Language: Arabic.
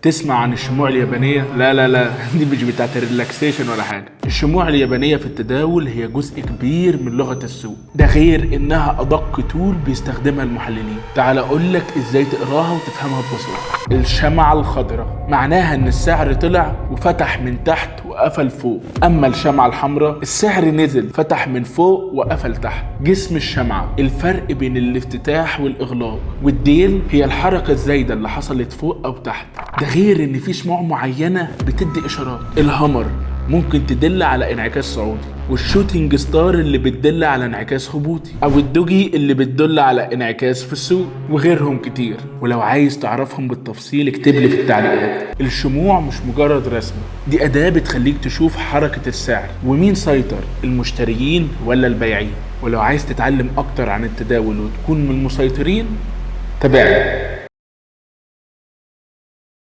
تسمع عن الشموع اليابانية؟ لا دي مش بتاعت الريلاكسيشن ولا حاجة. الشموع اليابانية في التداول هي جزء كبير من لغة السوق، ده غير انها ادق تول بيستخدمها المحللين. تعال اقول لك ازاي تقراها وتفهمها ببساطة. الشمعة الخضراء معناها ان السعر طلع وفتح من تحت وقفل فوق. اما الشمعة الحمراء السعر نزل فتح من فوق وقفل تحت. جسم الشمعة الفرق بين الافتتاح والاغلاق، والديل هي الحركة الزايدة اللي حصلت فوق او تحت. ده غير ان في شموع معينة بتدي اشارات. الهامر ممكن تدل على انعكاس صعودي، والشوتينج ستار اللي بتدل على انعكاس هبوطي، او الدوجي اللي بتدل على انعكاس في السوق، وغيرهم كتير. ولو عايز تعرفهم بالتفصيل اكتب لي في التعليقات. الشموع مش مجرد رسمة، دي أداة بتخليك تشوف حركة السعر ومين سيطر، المشتريين ولا البايعين. ولو عايز تتعلم اكتر عن التداول وتكون من المسيطرين تابعني.